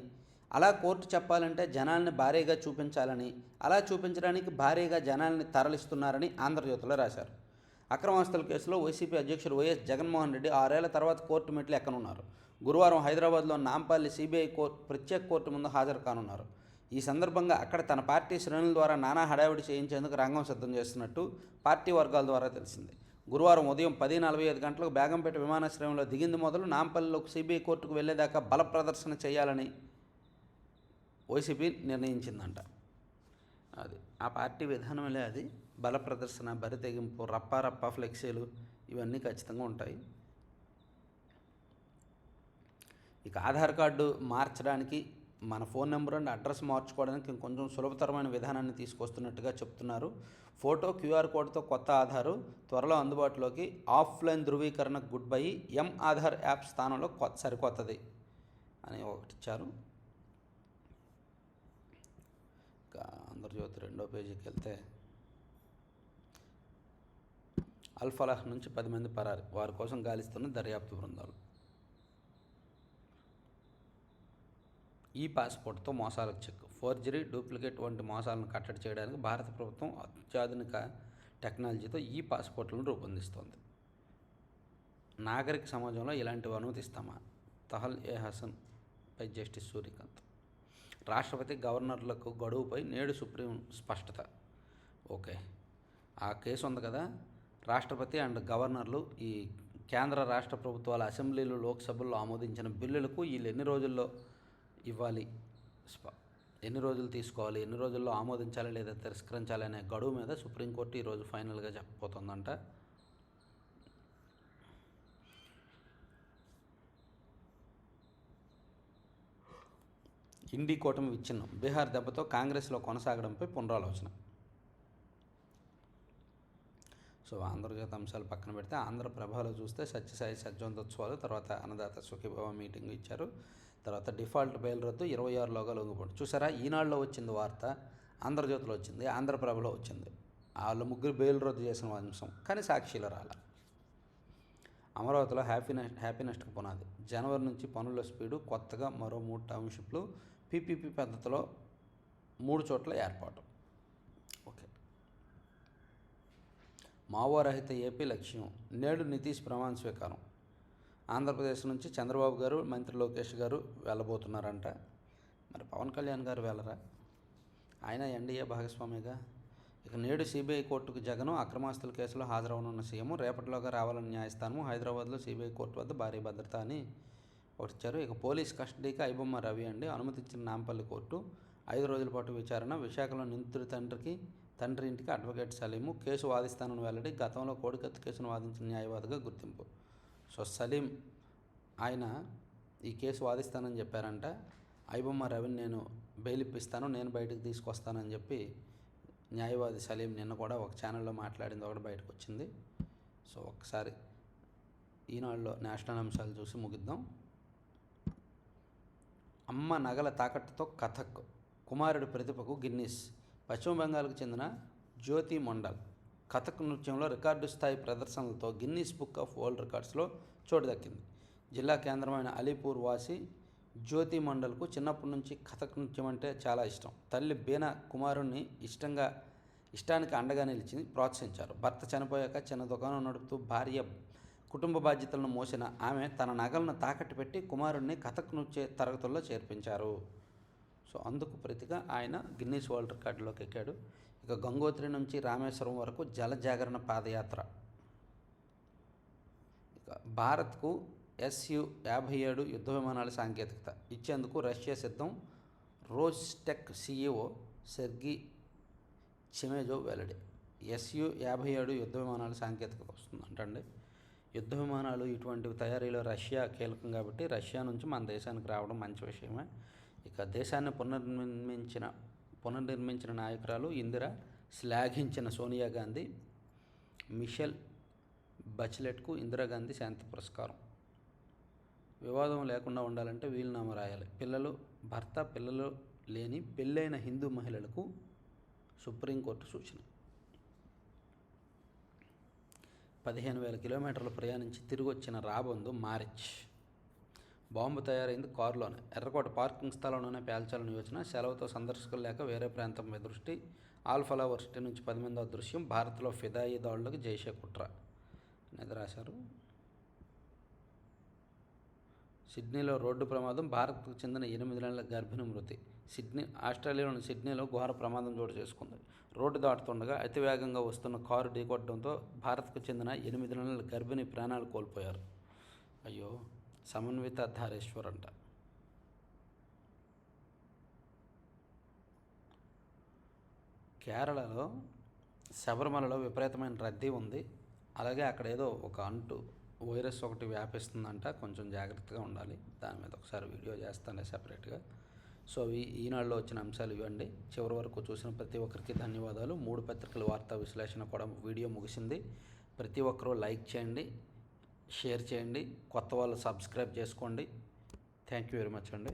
అలా కోర్టు చెప్పాలంటే జనాల్ని భారీగా చూపించాలని, అలా చూపించడానికి భారీగా జనాల్ని తరలిస్తున్నారని ఆంధ్రజ్యోతిలో రాశారు. అక్రమాస్తుల కేసులో వైసీపీ అధ్యక్షుడు వైఎస్ జగన్మోహన్ రెడ్డి 6 ఏళ్ల తర్వాత కోర్టు మెట్లు ఎక్కనున్నారు. గురువారం హైదరాబాద్లో నాంపల్లి సిబిఐ ప్రత్యేక కోర్టు ముందు హాజరు కానున్నారు. ఈ సందర్భంగా అక్కడ తన పార్టీ శ్రేణుల ద్వారా నానా హడావిడి చేయించేందుకు రంగం సిద్ధం చేస్తున్నట్టు పార్టీ వర్గాల ద్వారా తెలిసింది. గురువారం ఉదయం 10:45 గంటలకు బేగంపేట విమానాశ్రయంలో దిగింది మొదలు నాంపల్లిలో సిబిఐ కోర్టుకు వెళ్లేదాకా బల ప్రదర్శన చేయాలని వైసీపీ నిర్ణయించిందంట. అది ఆ పార్టీ విధానమే. అది బల ప్రదర్శన, బరి తెగింపు, రప్పా ఫ్లెక్సీలు ఇవన్నీ ఖచ్చితంగా ఉంటాయి. ఇక ఆధార్ కార్డు మార్చడానికి, మన ఫోన్ నెంబర్ అండ్ అడ్రస్ మార్చుకోవడానికి ఇంకొంచెం సులభతరమైన విధానాన్ని తీసుకొస్తున్నట్టుగా చెప్తున్నారు. ఫోటో, క్యూఆర్ కోడ్తో కొత్త ఆధారు త్వరలో అందుబాటులోకి. ఆఫ్లైన్ ధృవీకరణ గుడ్ బై. ఆధార్ యాప్ స్థానంలో సరికొత్తది అని ఒకటి ఇచ్చారు. ఆంధ్రజ్యోతి 2వ పేజీకి వెళ్తే, అల్ఫలాహ్ నుంచి 10 మంది పరారి, వారి కోసం గాలిస్తున్న దర్యాప్తు బృందాలు. ఈ పాస్పోర్ట్తో మోసాలకు చెక్. ఫోర్జరీ, డూప్లికేట్ వంటి మోసాలను కట్టడి చేయడానికి భారత ప్రభుత్వం అత్యాధునిక టెక్నాలజీతో ఈ పాస్పోర్ట్లను రూపొందిస్తోంది. నాగరిక సమాజంలో ఇలాంటివి అనుమతిస్తామా? తహల్ ఏ హసన్ పై జస్టిస్ సూర్యకాంత్. రాష్ట్రపతి, గవర్నర్లకు గడువుపై నేడు సుప్రీం స్పష్టత. ఓకే, ఆ కేసు ఉంది కదా, రాష్ట్రపతి అండ్ గవర్నర్లు ఈ కేంద్ర రాష్ట్ర ప్రభుత్వాల అసెంబ్లీలు, లోక్సభల్లో ఆమోదించిన బిల్లులకు వీళ్ళు ఎన్ని రోజుల్లో ఇవ్వాలి, ఎన్ని రోజులు తీసుకోవాలి, ఎన్ని రోజుల్లో ఆమోదించాలి లేదా తిరస్కరించాలి అనే గడువు మీద సుప్రీంకోర్టు ఈరోజు ఫైనల్గా చెప్పబోతోందంట. ఇండి కూటమి విచ్ఛిన్నం, బీహార్ దెబ్బతో కాంగ్రెస్లో కొనసాగడంపై పునరాలోచన. సో ఆంధ్రజ్యోతి అంశాలు పక్కన పెడితే ఆంధ్రప్రభలో చూస్తే సత్యసాయి సజ్జవంతోత్సవాలు, తర్వాత అన్నదాత సుఖీభవ మీటింగ్ ఇచ్చారు. తర్వాత డిఫాల్ట్ బెయిల్ రద్దు, 26లోగా లొంగిపోవడం. చూసారా, ఈనాడులో వచ్చింది వార్త, ఆంధ్రజ్యోతిలో వచ్చింది, ఆంధ్రప్రభలో వచ్చింది. వాళ్ళు ముగ్గురు బెయిల్ రద్దు చేసిన అంశం, కానీ సాక్షిలో రాల. అమరావతిలో హ్యాపీనెస్ట్కి పునాది. జనవరి నుంచి పనుల స్పీడు, కొత్తగా మరో 3 టౌన్షిప్లు, పీపీపీ పద్ధతిలో 3 చోట్ల ఏర్పాటు. ఓకే, మావోరహిత ఏపీ లక్ష్యం. నేడు నితీష్ ప్రమాణ స్వీకారం. ఆంధ్రప్రదేశ్ నుంచి చంద్రబాబు గారు, మంత్రి లోకేష్ గారు వెళ్ళబోతున్నారంట. మరి పవన్ కళ్యాణ్ గారు వెళ్ళరా? ఆయన ఎన్డీఏ భాగస్వామిగా. ఇక నేడు సిబిఐ కోర్టుకు జగన్ అక్రమాస్తుల కేసులో హాజరవనున్న సీఎం. రేపటిలోగా రావాలని న్యాయస్థానం. హైదరాబాద్లో సిబిఐ కోర్టు వద్ద భారీ భద్రత అని ఒకటి ఇచ్చారు. ఇక పోలీస్ కస్టడీకి ఐబొమ్మ రవి అండి అనుమతించిన నాంపల్లి కోర్టు. 5 రోజుల పాటు విచారణ. విశాఖలో నిందితుడి తండ్రి ఇంటికి అడ్వకేట్ సలీము. కేసు వాదిస్తానని వెల్లడి. గతంలో కోడికత్తి కేసును వాదించిన న్యాయవాదిగా గుర్తింపు. సో సలీం ఆయన ఈ కేసు వాదిస్తానని చెప్పారంట. ఐబొమ్మ రవిని నేను బెయిల్ ఇప్పిస్తాను, నేను బయటకు తీసుకొస్తానని చెప్పి న్యాయవాది సలీం నిన్న కూడా ఒక ఛానల్లో మాట్లాడింది ఒకటి బయటకు వచ్చింది. సో ఒకసారి ఈనాడులో నేషనల్ అంశాలు చూసి ముగిద్దాం. అమ్మ నగల తాకట్టుతో కథక్. కుమారుడి ప్రతిభకు గిన్నీస్. పశ్చిమ బెంగాల్కు చెందిన జ్యోతి మండల్ కథక్ నృత్యంలో రికార్డు స్థాయి ప్రదర్శనలతో గిన్నీస్ బుక్ ఆఫ్ వరల్డ్ రికార్డ్స్లో చోటు దక్కింది. జిల్లా కేంద్రమైన అలీపూర్ వాసి జ్యోతి మండల్కు చిన్నప్పటి నుంచి కథక్ నృత్యం అంటే చాలా ఇష్టం. తల్లి బీనా కుమారుణ్ణి ఇష్టానికి అండగా నిలిచి ప్రోత్సహించారు. భర్త చనిపోయాక చిన్న దుకాణం నడుపుతూ భార్య కుటుంబ బాధ్యతలను మోసిన ఆమె తన నగలను తాకట్టు పెట్టి కుమారుణ్ణి కథక్ నృత్య తరగతుల్లో చేర్పించారు. సో అందుకు ప్రతిగా ఆయన గిన్నీస్ వరల్డ్ రికార్డులోకి ఎక్కాడు. ఇక గంగోత్రి నుంచి రామేశ్వరం వరకు జల జాగరణ పాదయాత్ర. ఇక భారత్కు Su-57 యుద్ధ విమానాల సాంకేతికత ఇచ్చేందుకు రష్యా సిద్ధం. రోస్టెక్ సీఈఓ సెర్గీ చిమేజో వెల్లడి. Su-57 యుద్ధ విమానాల సాంకేతికత వస్తుందంటండి. యుద్ధ విమానాలు ఇటువంటివి తయారీలో రష్యా కీలకం కాబట్టి రష్యా నుంచి మన దేశానికి రావడం మంచి విషయమే. ఇక దేశాన్ని పునర్నిర్మించిన నాయకురాలు ఇందిర శ్లాఘించిన సోనియా గాంధీ. మిషెల్ బచ్లెట్కు ఇందిరాగాంధీ శాంతి పురస్కారం. వివాదం లేకుండా ఉండాలంటే వీలునామా రాయాలి. పిల్లలు లేని పెళ్ళైన హిందూ మహిళలకు సుప్రీంకోర్టు సూచన. 15,000 కిలోమీటర్లు ప్రయాణించి తిరిగి వచ్చిన రాబందు మారిచ్. బాంబు తయారైంది కారులోనే. ఎర్రకోట పార్కింగ్ స్థలంలోనే పేల్చాలని యోచన. సెలవుతో సందర్శకులు లేక వేరే ప్రాంతంపై దృష్టి. ఆల్ఫలా వర్సిటీ నుంచి 18వ దృశ్యం. భారత్లో ఫిదాయి దాడులకు జైషే కుట్ర అనేది రాశారు. సిడ్నీలో రోడ్డు ప్రమాదం. భారత్కు చెందిన 8 నెలల గర్భిణి మృతి. ఆస్ట్రేలియాలోని సిడ్నీలో ఘోర ప్రమాదం చోటు చేసుకుంది. రోడ్డు దాటుతుండగా అతి వేగంగా వస్తున్న కారు ఢీకొట్టడంతో భారత్కు చెందిన 8 నెలల గర్భిణి ప్రాణాలు కోల్పోయారు. అయ్యో, సమన్విత ధారేశ్వర్ అంట. కేరళలో శబరిమలలో విపరీతమైన రద్దీ ఉంది. అలాగే అక్కడ ఏదో ఒక వైరస్ ఒకటి వ్యాపిస్తుందంట. కొంచెం జాగ్రత్తగా ఉండాలి. దాని మీద ఒకసారి వీడియో చేస్తాను సెపరేట్గా. సో ఈనాడులో వచ్చిన అంశాలు ఇవ్వండి. చివరి వరకు చూసిన ప్రతి ఒక్కరికి ధన్యవాదాలు. 3 పత్రికల వార్తా విశ్లేషణ కూడా వీడియో ముగిసింది. ప్రతి ఒక్కరూ లైక్ చేయండి, షేర్ చేయండి, కొత్త వాళ్ళు సబ్స్క్రైబ్ చేసుకోండి. థ్యాంక్ యూ వెరీ మచ్ అండి.